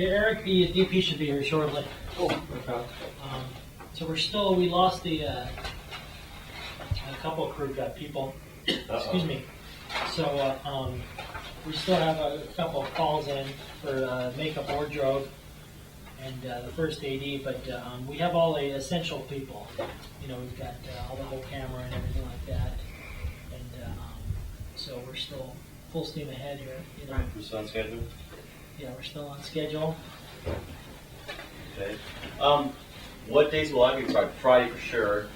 Yeah, Eric, the DP should be here shortly. Oh, okay. So we lost a couple of crew people. Excuse me. So we still have a couple of calls in for makeup wardrobe and the first AD, but we have all the essential people. You know, we've got all the whole camera and everything like that, and so we're still full steam ahead here. You know. Right. We're still on schedule? Yeah, we're still on schedule. Okay. What days will I be? Friday for sure.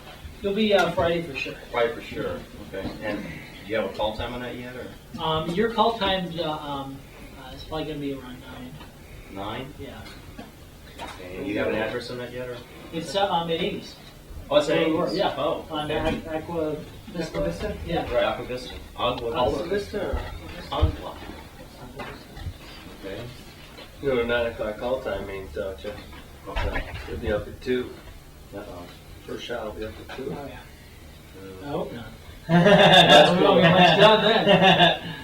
You'll be Friday for sure. Friday for sure. Okay. And do you have a call time on that yet, or? Your call time is probably going to be around 9. 9? Yeah. Okay. And you have an address on that yet, or? It's at 80s. Oh, it's at 80s? Yeah. Oh. On Okay. Aqua Vista? Yeah. Right, Aqua Vista. Aqua Vista? Aqua. Okay. You know, 9 o'clock call time means, don't you? Okay. It'll be up at 2. Uh-oh. First shot will be up at 2. Oh, yeah. I hope not. That's We won't get much done then.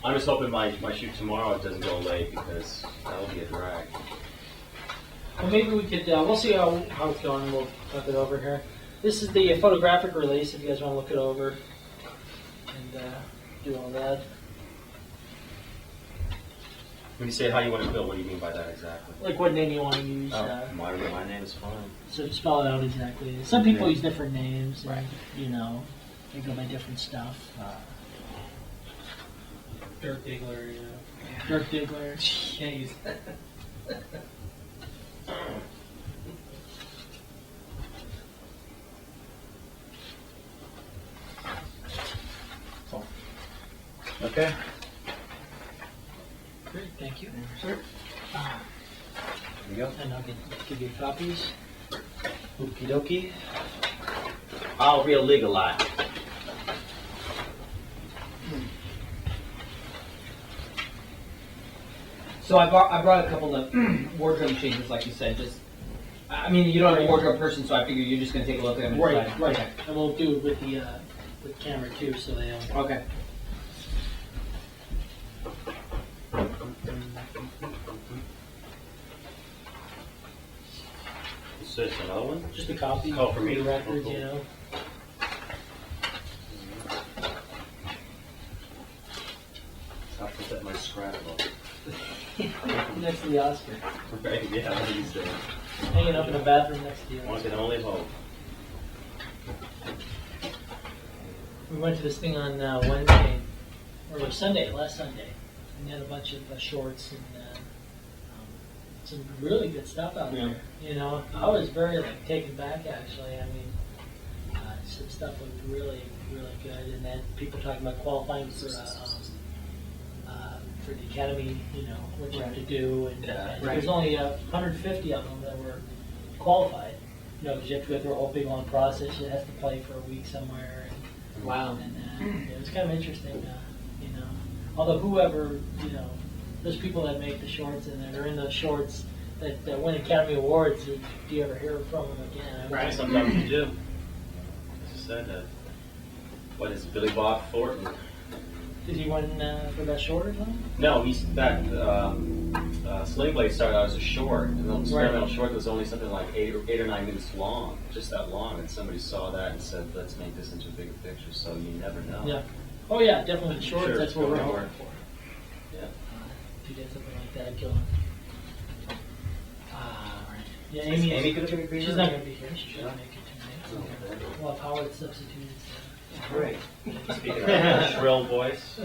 I'm just hoping my shoot tomorrow it doesn't go late because that will be a drag. Well, maybe we could, we'll see how it's going. We'll flip it over here. This is the photographic release if you guys want to look it over and do all that. When you say how you want to bill, what do you mean by that exactly? Like what name you want to use. My name is fine. So spell it out exactly. Some people Okay. use different names, and, Right. you know, they go by different stuff. Dirt Diggler, you know. Dirk Diggler. Can't use that. Okay. Great, thank you. Sure. Uh, There you go. and I'll give you copies. Okie dokie. I'll read a legal lie. So I brought a couple of wardrobe changes, like you said. Just, I mean, you don't have a wardrobe person, so I figure you're just gonna take a look at them. And Right, decide. right. Okay. And we'll do it with the camera too, so they don't. Okay. Is this another one? Just a copy. Oh, for me? the records, Oh, cool. you know. I'll put that in my scrapbook. Next to the Oscar. Right, yeah, I use that. Hanging up in the bathroom next to you. One can only hope. We went to this thing on Wednesday, or it was Sunday, last Sunday, and they had a bunch of shorts and some really good stuff out Yeah. there. You know, I was very taken back actually. I mean, some stuff looked really, really good, and then people talking about qualifying for the academy. You know, what you have to do, and, and right. there's only 150 of them that were qualified. You know, because you have to go through a whole big long process. You have to play for a week somewhere. Wow. And it was kind of interesting, you know. Although whoever, you know, those people that make the shorts and that are in those shorts that win Academy Awards, do you ever hear from them again? Right. Sometimes you do. As you said, what is it, Billy Bob Thornton? Did he win for that short or something? No, he's that Sling Blade started out as a short, and the experimental short was only something like 8 or 9 minutes long, just that long. And somebody saw that and said, "Let's make this into a bigger picture." So you never know. Yeah. Oh yeah, definitely the shorts. Sure, That's what we're going hoping forward. for. Yeah. To get something like that going. Right. Yeah, Is Amy. Amy gonna be here? She's not going to be here. She should No? make it tonight. Oh, okay. We'll have Howard substituted. Great. Speaking of her shrill voice.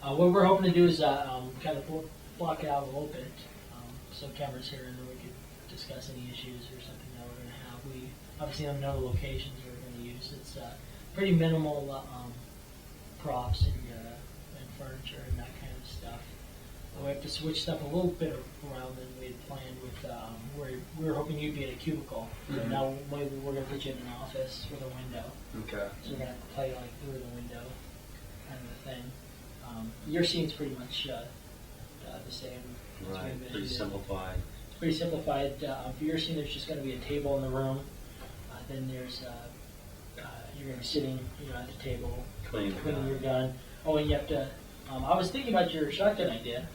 What we're hoping to do is kind of block it out a little bit, so cameras here, and then we could discuss any issues or something that we're going to have. We obviously have no locations we're going to use. It's pretty minimal props and furniture and that kind of stuff. We have to switch stuff a little bit around than we had planned with where we were hoping you'd be in a cubicle. Mhm. Now maybe we're going to put you in an office with a window. Okay. So we're going to play like through the window kind of a thing. Your scene's pretty much the same. as we Right. envisioned Pretty it. simplified. It's pretty simplified. For your scene, there's just going to be a table in the room. Then there's you're going to be sitting, you know, at the table. Clean the clean gun. your gun. Oh, and you have to. I was thinking about your shotgun idea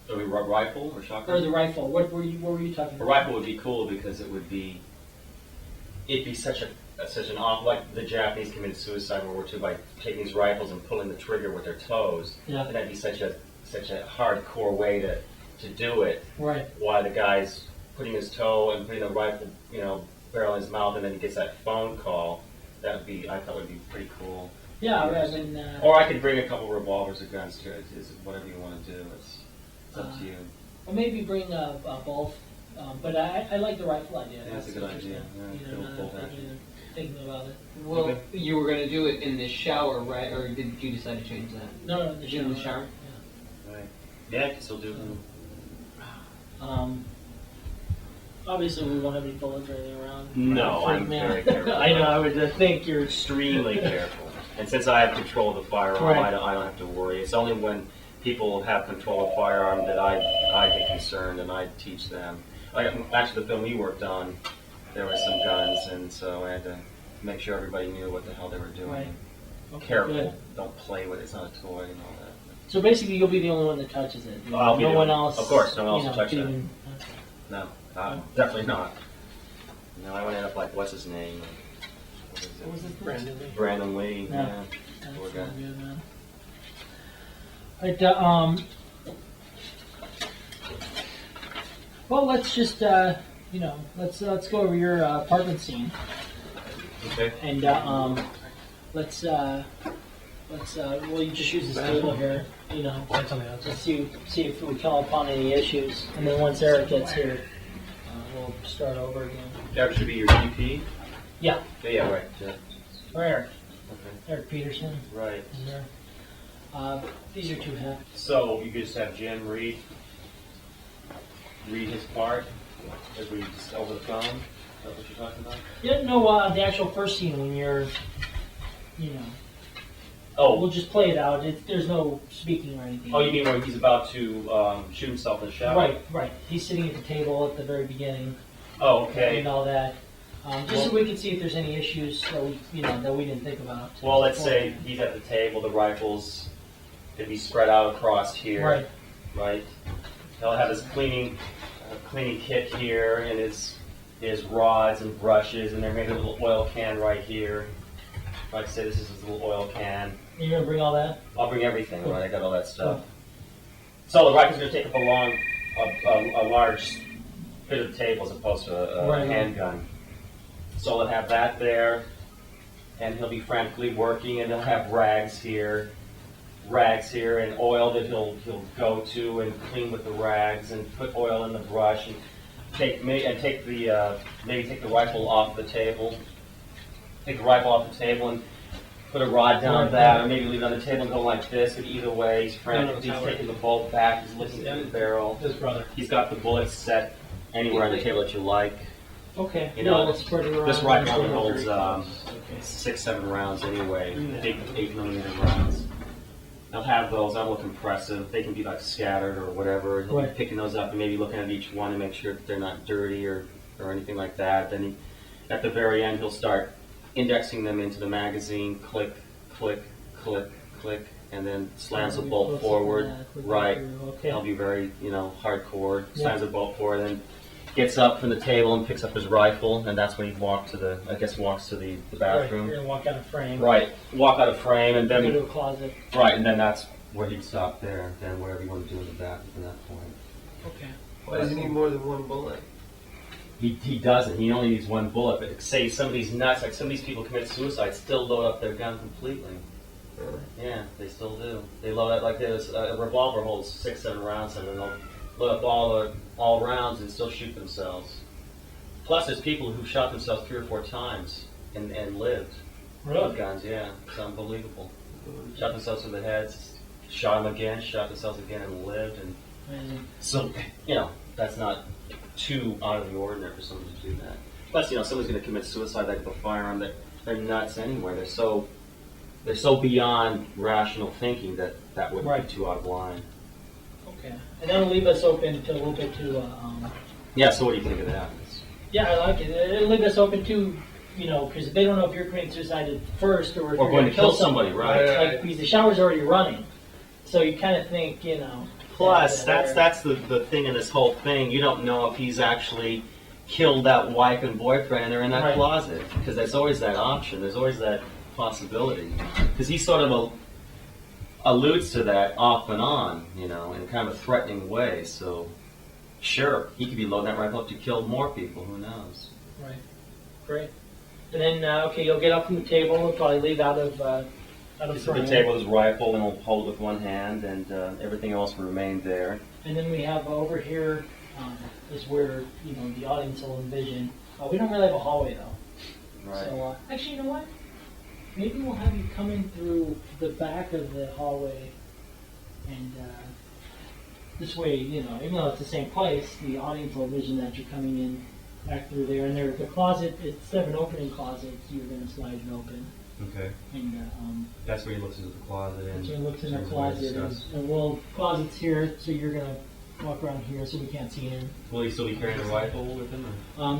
So we rifle or shotgun? or the rifle. What were you talking A about? rifle would be cool because it'd be such an off, like the Japanese committed suicide in World War II by taking these rifles and pulling the trigger with their toes. Yeah. And that'd be such a hardcore way to do it. Right. While the guy's putting his toe and putting the rifle, barrel in his mouth, and then he gets that phone call. I thought would be pretty cool. Yeah. I mean. Or I could bring a couple revolvers or guns to it. It's whatever you want to do. It's up to you. Or maybe bring both. But I like the rifle idea. Yeah, that's a good idea. Yeah, You know, it'll pull back. thinking about it. Well, Okay. you were gonna do it in the shower, right? Or did you decide to change that? No, Did you in the shower? Right. Yeah, I can still do them. Obviously, we won't have any bullets or anything around. No, I'm Man. very careful. I know. I would think you're. Extremely careful. And since I have control of the firearm, Right. I don't have to worry. It's only when people have control of firearm that I get concerned and I teach them. Actually, the film we worked on, there were some guns, and so I had to make sure everybody knew what the hell they were doing. Right. Okay, Careful. good. Don't play with it. It's not a toy and all that. So basically, you'll be the only one that touches it. I'll be no the one only- else. of course, no one else will touch can it. even- No, definitely not. No, I went up like, what's his name? What is it? What was this? Brandon Lee. Brandon Lee. Yeah. Yeah. That's Poor not guy. good, man. Well, let's just let's go over your apartment scene, Okay. and we'll just use this table here, let's see if we come upon any issues, and then once Eric gets here, we'll start over again. That should be your DP? Yeah. Yeah, right. Yeah. Or Eric Okay. Peterson. Right. Is there? These are too heavy. So you could just have Jim read his part as we just over the phone. Is that what you're talking about? Yeah, no, the actual first scene when you're, we'll Oh, just play it out. There's no speaking or anything. you mean when he's about to shoot himself in the shower? Right. He's sitting at the table at the very beginning Oh, and okay. all that. Just so we can see if there's any issues that we didn't think about. Well, let's say he's at the table. The rifles could be spread out across here. Right. Right. He'll have his cleaning kit here and his rods and brushes, and there may be a little oil can right here. Like I say, this is his little oil can. You're gonna bring all that? I'll bring everything, Cool. right? I got all that stuff. So the rifle's going to take up a large bit of the table as opposed to a Right. handgun. So he'll have that there, and he'll be frantically working, and he'll have rags here, and oil that he'll go to and clean with the rags, and put oil in the brush, and maybe take the rifle off the table. Take the rifle off the table and put a rod down Right. that, or maybe leave it on the table and go like this. But either way, he's frantic. He's Howard. taking the bolt back. He's looking at the barrel. His brother. He's got the bullets set anywhere on the table that you like. Okay. You know, let's spread it around. This rifle only holds Okay. 6-7 rounds anyway, big 8mm rounds. They'll have those. I will compress them. They can be like scattered or whatever. He'll Right. be picking those up and maybe looking at each one to make sure that they're not dirty or anything like that. Then at the very end, he'll start indexing them into the magazine. Click, click, click, click, and then slams the bolt forward. Right. Okay. He'll be very, hardcore. Yeah. Slams the bolt forward, and then gets up from the table and picks up his rifle, and that's when he walks to the Right. bathroom. You're gonna walk out of frame. Right. Walk out of frame, and Go to then a closet. right, and then that's where he'd stop there. Then whatever you want to do in the bathroom from that point. Okay. Why does he need more than one bullet? He doesn't. He only needs one bullet. But say some of these nuts, like some of these people commit suicide, still load up their gun completely. Really? Yeah, they still do. They load up like there's a revolver holds 6-7 rounds, and then they'll load up all rounds and still shoot themselves. Plus, there's people who shot themselves 3 or 4 times and lived. With guns, yeah, it's unbelievable. Shot themselves in the heads, shot them again, shot themselves again, and lived. And Amazing. so, that's not too out of the ordinary for someone to do that. Plus, someone's going to commit suicide like with a firearm. They're nuts anyway. They're so beyond rational thinking that wouldn't Right. be too out of line. Okay. And that'll leave us open to a little bit to. Yeah. So what do you think of that? Yeah, I like it. It'll leave us open to you know, because they don't know if you're committing suicide at first or if Or you're going to kill somebody, right? Like, because the shower's already running. So you kind of think, you know. Plus, that, that's the thing in this whole thing. You don't know if he's actually killed that wife and boyfriend and they're in that Right. closet. Because there's always that option. There's always that possibility. Because he sort of alludes to that off and on, you know, in kind of a threatening way. So, sure, he could be loading that rifle up to kill more people. Who knows? Right. Great. And then, okay, you'll get up from the table. We'll probably leave out of He's at frame. the table with his rifle and he'll hold it with one hand and everything else will remain there. And then we have over here is where, you know, the audience will envision. We don't really have a hallway, though. Right. So, actually, you know what? Maybe we'll have you come in through the back of the hallway, and this way, you know, even though it's the same place, the audience will envision that you're coming in back through there. And there, the closet, instead of an opening closet, you're going to slide it open. Okay. And That's where he looks into the closet. so he looks in the closet, and well, closet's here, so you're going to walk around here so we can't see him. Will he still be carrying a rifle with him?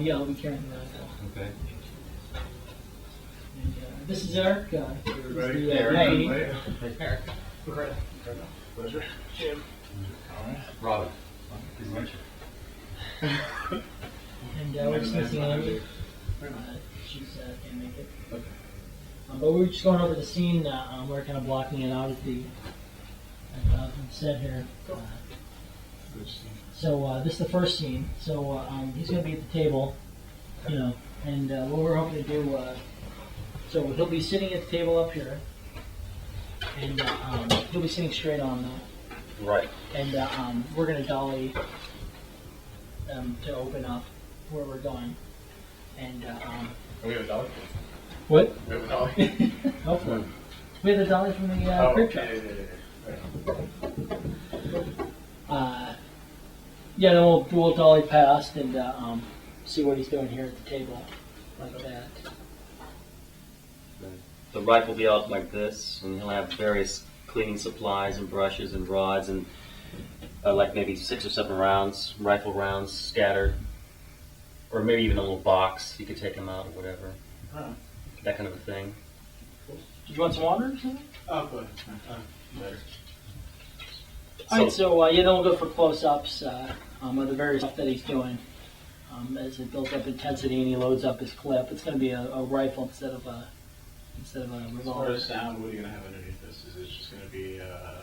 Yeah, I'll be carrying the rifle. Okay. And this is Eric. He's Everybody? the, Eric. Eric. Pleasure. Jim. Robin. Please meet you. And we're just missing Amy. She's can't make it. But we're just going over the scene. We're kind of blocking it out at the set here. So this is the first scene. So he's going to be at the table, you know, and what we're hoping to do. So he'll be sitting at the table up here, and he'll be sitting straight on though. Right. And we're going to dolly to open up where we're going. And We have a dollar? what? We have a dollar? Hopefully. We have the dolly from the Oh, crib truck. Yeah, then we'll dolly past and see what he's doing here at the table, like that. The rifle will be out like this, and he'll have various cleaning supplies and brushes and rods and like maybe 6 or 7 rounds, rifle rounds scattered, or maybe even a little box. You could take them out or whatever. That kind of a thing. Did you want some water or something? Oh, good. Better. All right, so yeah, then we'll go for close-ups of the various stuff that he's doing. As it builds up intensity and he loads up his clip, it's going to be a rifle instead of a As far revolver. as sound, what are you going to have underneath this? Is it just going to be...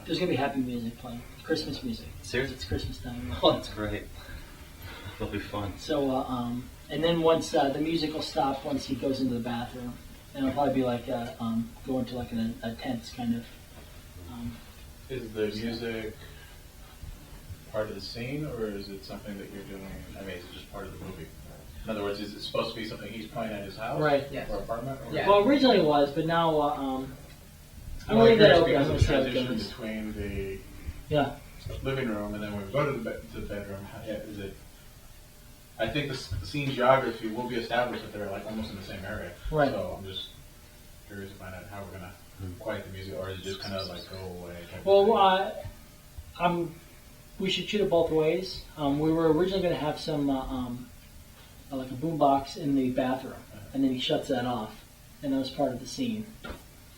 There's going to be happy music playing, Christmas music. Seriously? It's Christmas time. Oh, that's great. That'll be fun. So, and then once the music will stop once he goes into the bathroom, and it'll probably be like go into like a tense kind of. Is the music part of the scene, or is it something that you're doing? I mean, is it just part of the movie? In other words, is it supposed to be something he's playing at his house? Right. Yes. Or apartment? Or Yeah. Well, originally it was, but now I'm Well, gonna leave that open. because I'm of gonna the see how it transition goes. between the Yeah. living room and then when we go to the bedroom, is it? I think the scene geography will be established that they're like almost in the same area. Right. So I'm just curious to find out how we're gonna quiet the music, or is it just kind of like go away? type of Well, thing? we should shoot it both ways. We were originally going to have some like a boombox in the bathroom, and then he shuts that off, and that was part of the scene.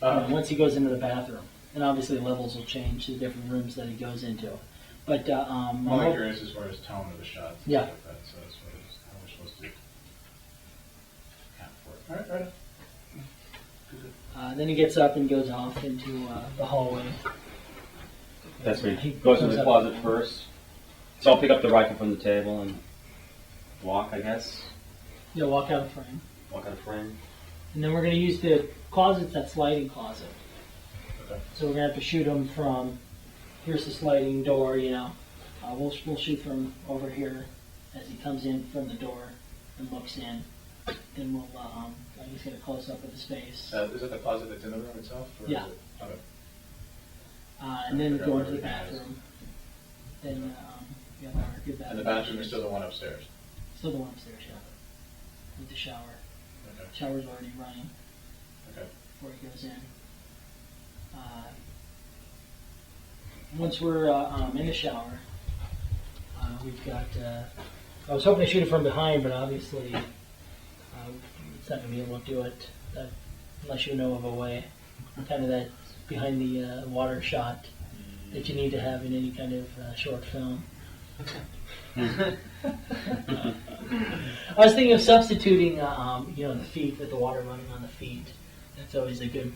Once he goes into the bathroom, and obviously levels will change to the different rooms that he goes into. But I'm only curious as far as tone of the shots. and Yeah. stuff like that, so that's how we're supposed to account for it. All right. then he gets up and goes off into the hallway. That's where He he goes to comes the up- closet first. So I'll pick up the rifle from the table and walk, I guess. Yeah, walk out of frame. Walk out of frame. And then we're going to use the closet, that sliding closet. Okay. So we're going to have to shoot him from, here's the sliding door, you know. We'll shoot from over here as he comes in from the door and looks in. Then we'll, he's going to close up with his face. Is it the closet that's in the room itself? Or Yeah. Is it, okay. And then go into the bathroom. Then, yeah, our good bathroom. And the bathroom is still the one upstairs? Still the one upstairs, yeah. With the shower. Okay. Shower's already running Okay. before he goes in. Once we're in the shower, we've got. I was hoping to shoot it from behind, but obviously it's not gonna be able to do it unless you know of a way. Kind of that behind the water shot that you need to have in any kind of short film. I was thinking of substituting, the feet with the water running on the feet. That's always a good,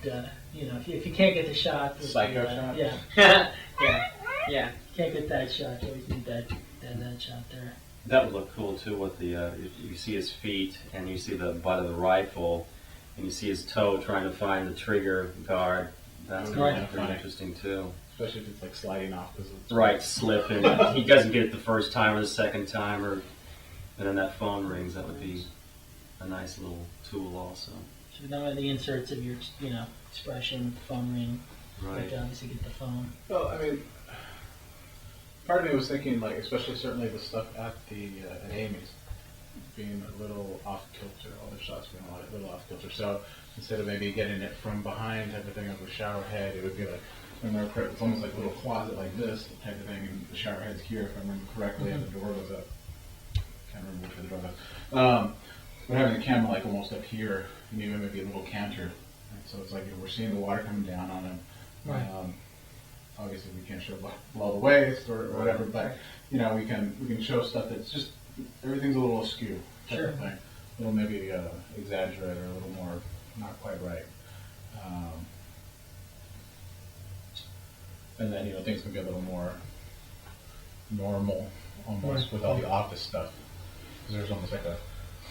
if you can't get the shot. Psycho shot? Yeah. Yeah. Can't get that shot. You always need that shot there. That would look cool too. With the you see his feet and you see the butt of the rifle, and you see his toe trying to find the trigger guard. That's Right. gonna be pretty interesting too. Especially if it's like sliding off. Right, slip and he doesn't get it the first time or the second time, and then that phone rings. That would be a nice little tool also. So now the inserts of your, expression, phone ring. Right. You have to obviously get the phone. Well, I mean, part of me was thinking, like, especially certainly the stuff at Amy's being a little off kilter, all the shots being a little off kilter. So instead of maybe getting it from behind type of thing of a shower head, it would be like, it's almost like a little closet like this type of thing, and the shower head's here, if I remember correctly, and the door goes up. Can't remember which way the door goes. But having the camera like almost up here, and even maybe a little canter, right? So it's like we're seeing the water coming down on him. Right. Obviously, we can't show below the waist or whatever, but we can show stuff that's just everything's a little askew type Sure. of thing. A little maybe exaggerated or a little more not quite right. And then things can be a little more normal almost Right. with all the office stuff. 'Cause there's almost like a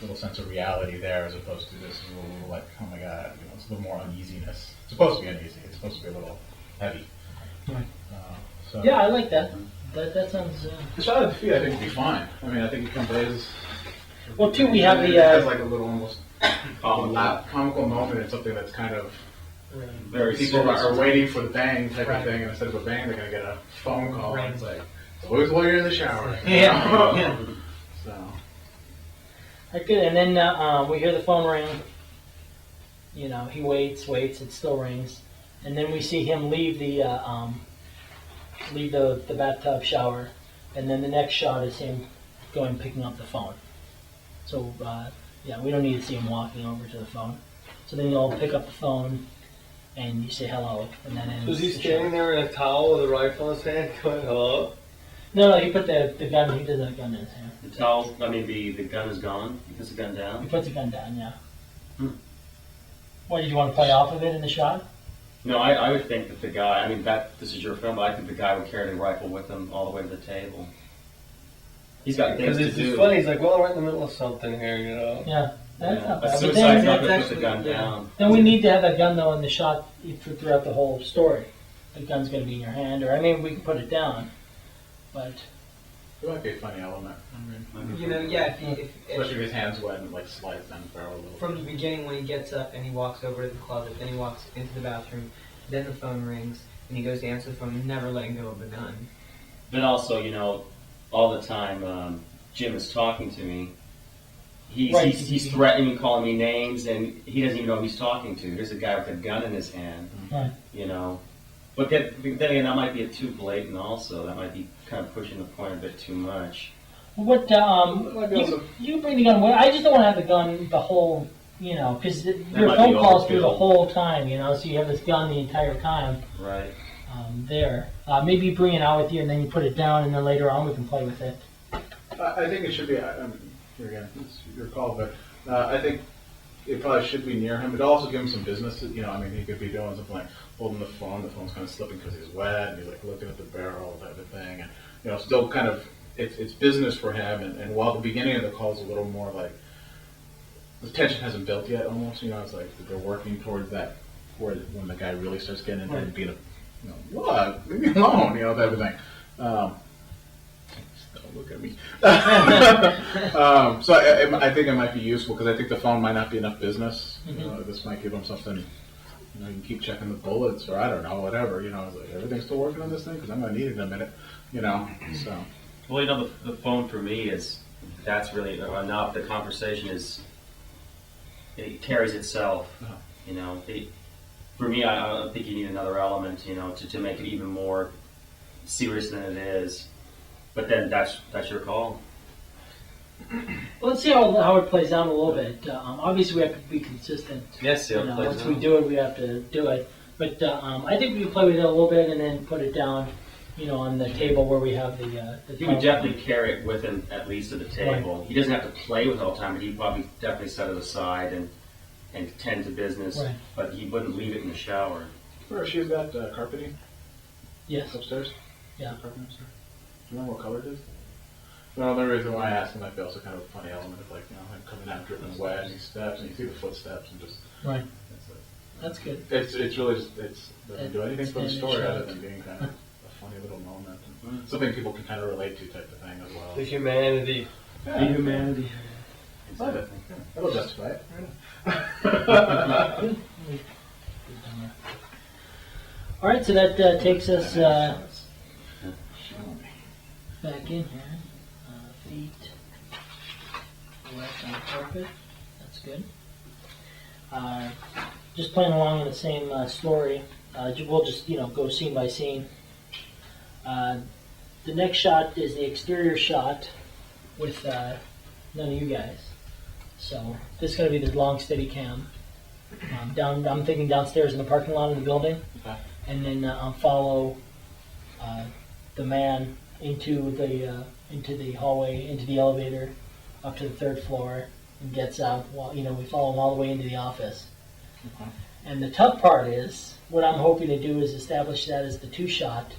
little sense of reality there as opposed to this little like, oh my god, it's a little more uneasiness. It's supposed to be uneasy. It's supposed to be a little heavy. Right. So Yeah, I like that. That sounds. the shot of the feet, I think, would be fine. I mean, I think it conveys. Well, too, we have it the. has like a little almost Comical. comical moment and something that's kind of Very people serious. are waiting for the bang type Right. of thing, and instead of a bang, they're gonna get a phone call. Right. And it's like, always while you're in the shower. Yeah. So. Right, good. And then we hear the phone ring. He waits, it still rings, and then we see him leave the bathtub shower, and then the next shot is him going picking up the phone. So we don't need to see him walking over to the phone. So then you'll pick up the phone, and you say hello, and then ends Was he the standing shot. there in a towel with a rifle in his hand going, hello? No, he put the gun. He does have a gun in his hand. The towel, the gun is gone. He puts the gun He down. puts the gun down. Yeah. Hmm. What did you want to play off of it in the shot? No, I would think that the guy, this is your film, but I think the guy would carry the rifle with him all the way to the table. He's got things Because to it's do. just funny, he's like, well, we're in the middle of something here, you know? Yeah. That's Yeah. not A bad. But suicide's then, not going to that's put the gun actually- yeah. down. then we need to have that gun though in the shot throughout the whole story. The gun's going to be in your hand, or we can put it down, but It might be a funny element. I mean, If especially if his hands wet and like slides down the barrel a little. from the beginning when he gets up and he walks over to the closet, then he walks into the bathroom, then the phone rings, and he goes to answer the phone, never letting go of the gun. But also, all the time Jim is talking to me. Right. He's threatening, calling me names, and he doesn't even know who he's talking to. There's a guy with a gun in his hand, right. But then again, that might be too blatant also. That might be kind of pushing the point a bit too much. What might be also- you bring the gun away. I just don't want to have the gun the whole, because your might phone be calls through the overkill. whole time, so you have this gun the entire time Right. there. Maybe you bring it out with you and then you put it down, and then later on we can play with it. I think it should be. Here again, it's your call, but I think it probably should be near him. It also give him some business. He could be doing something like holding the phone. The phone's kind of slipping because he's wet, and he's like looking at the barrel type of thing, and still kind of it's business for him. And while the beginning of the call is a little more like the tension hasn't built yet, almost. It's like they're working towards that, where when the guy really starts getting into it and being what? Leave me alone, type of thing. Don't look at me. So I think it might be useful because I think the phone might not be enough business. This might give him something. You can keep checking the bullets, or I don't know, whatever. It's like everything's still working on this thing because I'm gonna need it in a minute. So Well, the phone for me that's really enough. The conversation it carries itself. Uh-huh. For me, I don't think you need another element, to make it even more serious than it is. But then that's your call. let's see how it plays out a little bit. Obviously, we have to be consistent. Yes, You know, once we do it, we have to do it. But I think we can play with it a little bit and then put it down, you know, on the table where we have the. He would definitely carry it with him at least to the table. He doesn't have to play with it all the time, but he'd probably definitely set it aside and tend to business. Right. But he wouldn't leave it in the shower. Where she's got carpeting Yes. upstairs? Yeah. Carpeting upstairs? Do you remember what color it is? Well, the reason why I asked him might be also kind of a funny element of, like, you know, him coming out dripping wet and he steps and you see the footsteps and just. Right. It's, That's good. it's really just, doesn't do anything for the Standing story shot. other than being kind of a funny little moment and something people can kind of relate to type of thing as well. The humanity. Yeah. The humanity. Love it. That'll justify it. All right, so that takes us back in here. Feet wet on carpet. That's good. Just playing along in the same story. We'll just, you know, go scene by scene. The next shot is the exterior shot with none of you guys. So this is going to be the long steady cam. I'm thinking downstairs in the parking lot of the building, Okay. and then I'll follow the man into the hallway, into the elevator, up to the third floor, and gets out. Well, you know, we follow him all the way into the office. Okay. And the tough part is, what I'm hoping to do is establish that as the two shot.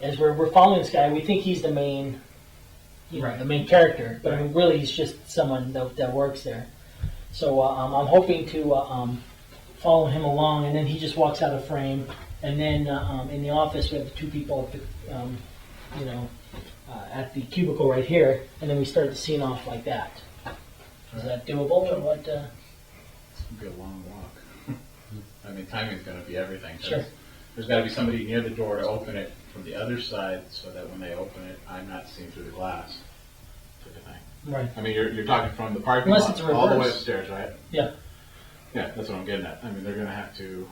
As we're following this guy, we think he's the main, you know, Right. the main character, but I mean, really he's just someone that works there. So I'm hoping to follow him along, and then he just walks out of frame. And then in the office, we have the two people at the, at the cubicle right here, and then we start the scene off like that. Is that doable, or what? It's going to be a long walk. I mean, timing's going to be everything. 'Cause Sure. There's got to be somebody near the door to open it from the other side so that when they open it, I'm not seeing through the glass. Type of thing. Right. I mean, you're talking from the parking Unless lot it's all the way reverse. upstairs, right? Yeah. Yeah, that's what I'm getting at. I mean, they're going to have to,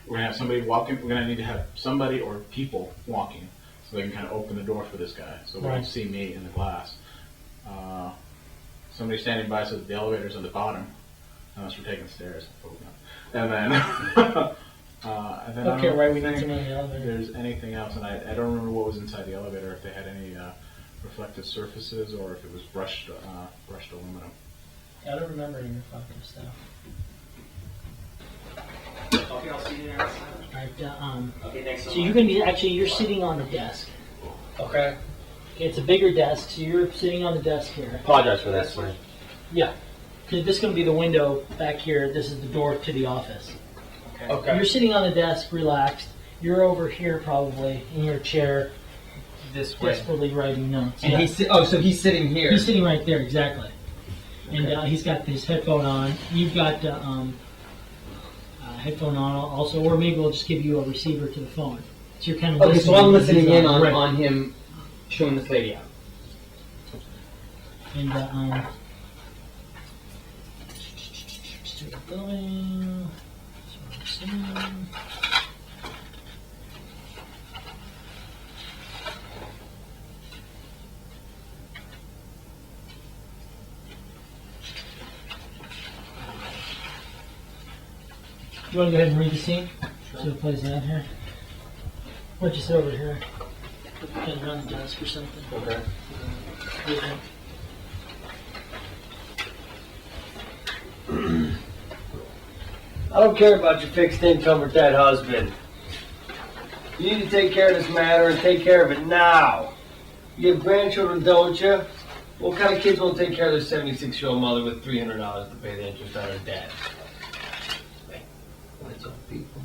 we're going to have somebody walking, we're going to need to have somebody or people walking so they can kind of open the door for this guy so they Right. don't see me in the glass. Somebody standing by so that the elevator's on the bottom, unless we're taking stairs. And then, and then Okay, I don't right, we need think someone in the elevator. there's anything else, and I don't remember what was inside the elevator, if they had any reflective surfaces or if it was brushed aluminum. I don't remember any reflective stuff. Okay, I'll see you there. All right. Okay, thanks So you're going to be you're sitting on the desk. Okay. It's a bigger desk, so you're sitting on the desk here. Apologize for that, sir. Yeah. Because this is going to be the window back here. This is the door to the office. Okay. You're sitting on the desk, relaxed. You're over here probably in your chair, This way. desperately writing notes. And Yeah. so he's sitting here. He's sitting right there, exactly. And he's got his headphone on. You've got headphone on also, or maybe we'll just give you a receiver to the phone. So you're kind of Okay, so I'm listening in Right. on him showing this lady out. And still going. That's what I'm saying. You want to go ahead and read the scene? So it plays out here. Why don't you sit over here? Put the pen on the desk or something. Okay. I don't care about your fixed income or dead husband. You need to take care of this matter and take care of it now. You have grandchildren, don't you? What kind of kids will take care of their 76-year-old mother with $300 to pay the interest on her debt? That's all people.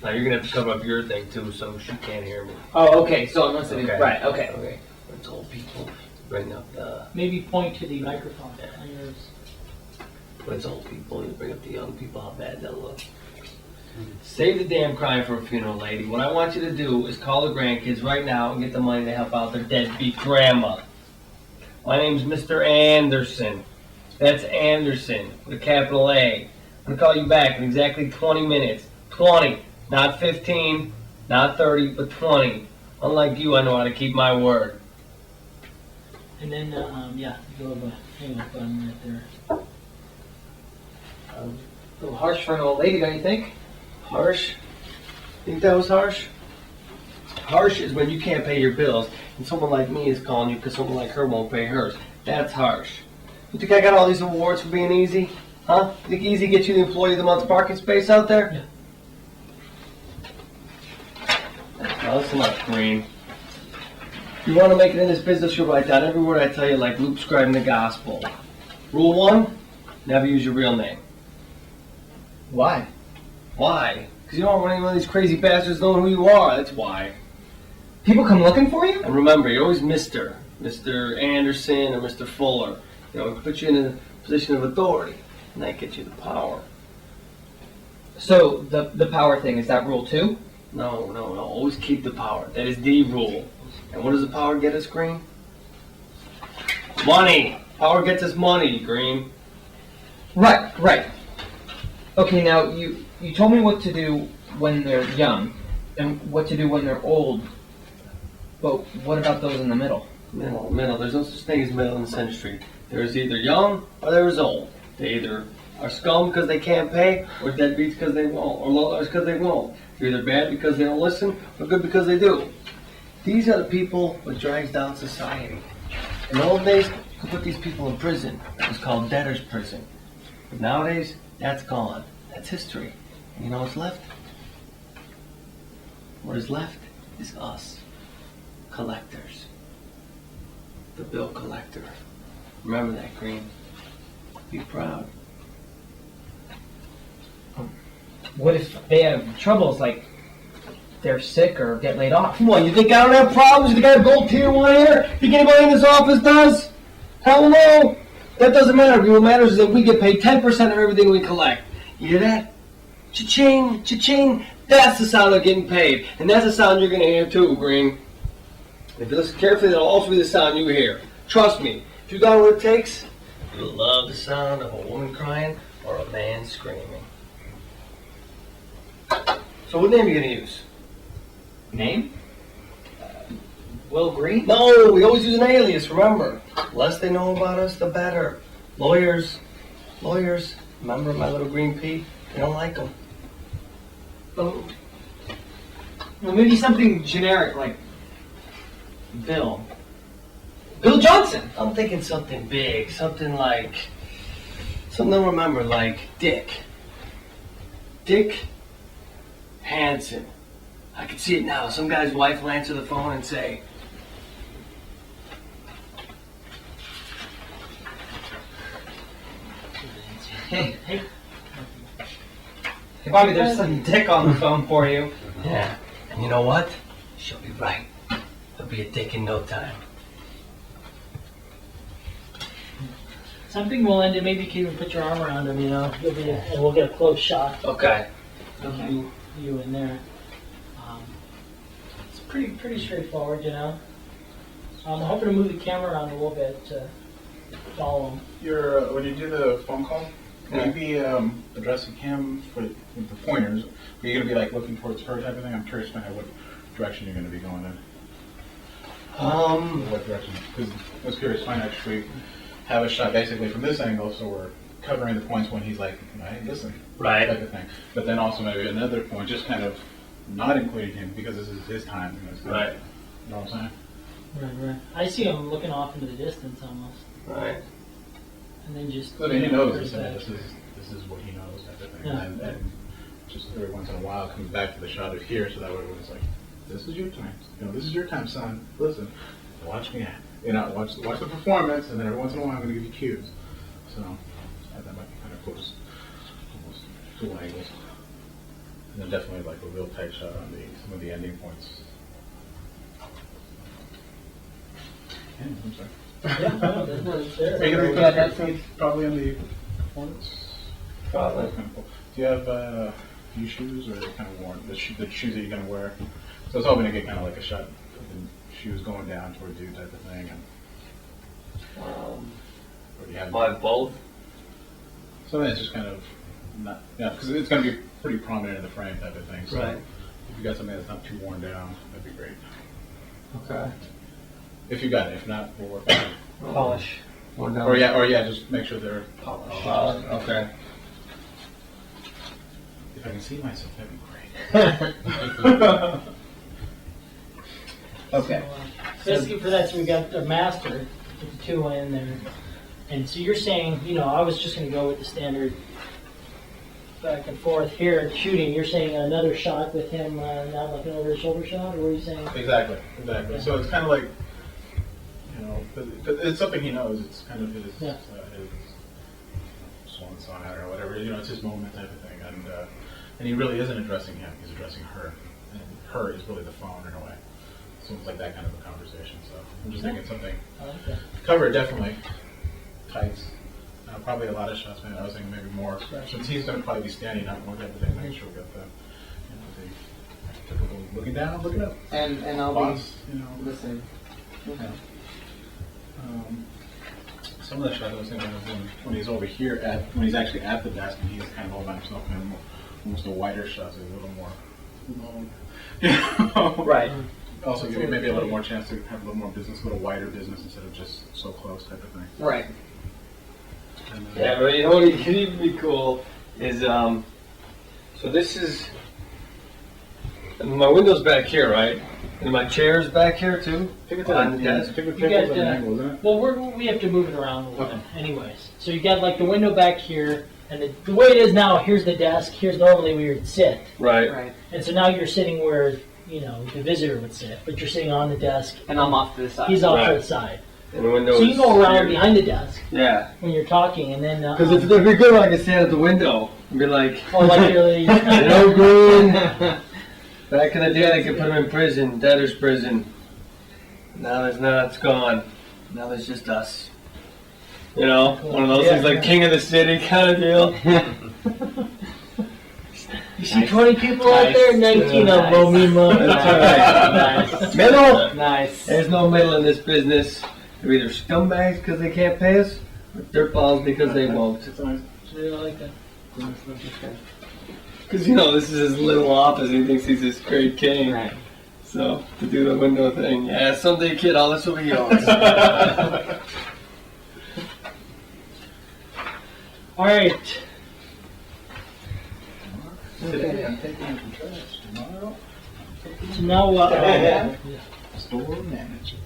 Now you're gonna have to cover up your thing too, so she can't hear me. Oh, okay. So I'm listening. Okay. Right. Okay. Okay. It's old people. Bring up the. Maybe point to the microphone on yours. It's old people. You bring up the young people. How bad they'll look. Save the damn crying for a funeral, lady. What I want you to do is call the grandkids right now and get the money to help out their deadbeat grandma. My name's Mr. Anderson. That's Anderson with a capital A. I'm gonna call you back in exactly 20 minutes. 20, not 15, not 30, but 20. Unlike you, I know how to keep my word. And then, yeah, a little hang up button right there. A little harsh for an old lady, don't you think? Harsh? Think that was harsh? Harsh is when you can't pay your bills and someone like me is calling you because someone like her won't pay hers. That's harsh. You think I got all these awards for being easy? Huh? You think easy gets you the employee of the month parking space out there? Yeah. Now listen up, Green. If you want to make it in this business, you'll write down every word I tell you like Luke scribing the gospel. Rule 1, never use your real name. Why? Why? Because you don't want any one of these crazy bastards knowing who you are, that's why. People come looking for you? And remember, you're always Mr. Anderson or Mr. Fuller. You know, it puts you in a position of authority, and that gets you the power. So the power thing, is that rule 2? No. Always keep the power. That is the rule. And what does the power get us, Green? Money. Power gets us money, Green. Right. Okay, now you told me what to do when they're young and what to do when they're old. But what about those in the middle? Middle. There's no such thing as middle in Century. There's either young or there's old. They either are scum because they can't pay, or deadbeats because they won't, or lowlighters because they won't. They're either bad because they don't listen, or good because they do. These are the people what drags down society. In the old days, you could put these people in prison. It was called debtor's prison. But nowadays, that's gone. That's history. And you know what's left? What is left is us. Collectors. The bill collector. Remember that, Green. Be proud. What if they have troubles, like they're sick or get laid off? Come on, you think I don't have problems? You think I have gold tier 1 here? Think anybody in this office does? Hell no. That doesn't matter. What matters is that we get paid 10% of everything we collect. You hear that? Cha-ching, cha-ching. That's the sound of getting paid. And that's the sound you're going to hear too, Green. If you listen carefully, that'll also be the sound you hear. Trust me, if you got what it takes, you'll love the sound of a woman crying or a man screaming. So what name are you going to use? Name? Will Green? No, we always use an alias, remember. The less they know about us, the better. Lawyers, remember my little green pea? They don't like them. Oh. Well, maybe something generic like Bill. Bill Johnson. I'm thinking something big, something to remember, like Dick. Dick Hansen. I can see it now. Some guy's wife will answer the phone and say, Hey, Bobby, there's some dick on the phone for you. yeah, and you know what? She'll be right. There'll be a dick in no time. Something will end it. Maybe you can even put your arm around him, you know. And we'll get a close shot Okay. of you in there. It's pretty straightforward, you know. I'm hoping to move the camera around a little bit to follow him. When you do the phone call, will you be addressing him with the pointers? Are you going to be like looking towards her type of thing? I'm curious to know what direction you're going to be going in. What direction? Because I was curious, fine, actually have a shot basically from this angle, so we're covering the points when he's like, hey, listen, Right. type of thing. But then also maybe another point, just kind of not including him because this is his time. You know, it's Right. You know what I'm saying? Right. I see him looking off into the distance almost, Right. and then just. I mean, he knows this. That. This is what he knows, type of thing. Yeah. And just every once in a while comes back to the shot of here, so that way it's like, this is your time. You know, this is your time, son. Listen, watch me act. You know, watch the performance, and then every once in a while I'm going to give you cues. So that might be kind of close, almost two angles. And then definitely like a real tight shot on some of the ending points. Yeah, I'm sorry. Yeah, no, that's there. Are you going to be Yeah, that's probably on the performance? Probably. Kind of cool. Do you have new shoes, or are they kind of worn? The shoes that you're going to wear? So I was hoping to get kind of like a shot of the shoes going down towards you type of thing. And, or do you have By both? something that's just kind of not, yeah, because it's going to be pretty prominent in the frame type of thing. So Right. if you got something that's not too worn down, that'd be great. Okay. If you got it. If not, we'll work on it. Polish. Or no? Or yeah, just make sure they're polished. Okay. If I can see myself, that'd be great. Okay. Basically for that, so we got the master, with the two in there. And so you're saying, I was just gonna go with the standard back and forth here shooting. You're saying another shot with him, not like an over the shoulder shot, or what are you saying? Exactly. So it's kind of like, but it's something he knows. It's kind of his swan song or whatever. It's his moment type of thing. And he really isn't addressing him. He's addressing her, and her is really the phone in a way. So it's like that kind of a conversation. So I'm just thinking something. I like that. Cover it definitely. Tights. Probably a lot of shots. Maybe I was thinking maybe more. Since he's going to probably be standing up more, everything. Make sure we got the typical looking down, looking up. And I'll Boss, be listening. Yeah. Some of the shots I was thinking of when he's over here when he's actually at the desk and he's kind of all by himself, and almost the wider shots are a little more long. Right. Also give you maybe a little more chance to have a little more business, a little wider business instead of just so close type of thing. Right. And, Yeah, but you know what could even be cool is so this is my window's back here, right? And my chair's back here too. Pick it On the desk. Pick the You tables got, at an angle, isn't it? Well, we have to move it around a little Okay. bit anyways. So you got like the window back here, and the way it is now, here's the desk, here's normally where you'd sit. Right. Right. And so now you're sitting where, the visitor would sit, but you're sitting on the desk. And I'm off to the side. He's off to Right. the side. And the window. So you go around behind the desk Yeah. when you're talking, and then... Because if they're good, I can stand at the window and be like, oh, like you're... Green. Back in the day, they could put him in prison, debtor's prison. Now there's not, it's gone. Now there's just us. One of those things like king of the city kind of deal. You see 20 people out there, 19 of them owe me money. Nice. Middle? Nice. There's no middle in this business. They're either scumbags because they can't pay us, or dirtballs because they won't. It's nice. Really like that. Because, this is his little office. He thinks he's this great king. Right. So, to do the window thing. Yeah, someday, kid, all this will be yours. All right. Today I'm taking out the trash. Tomorrow, So now, store manager.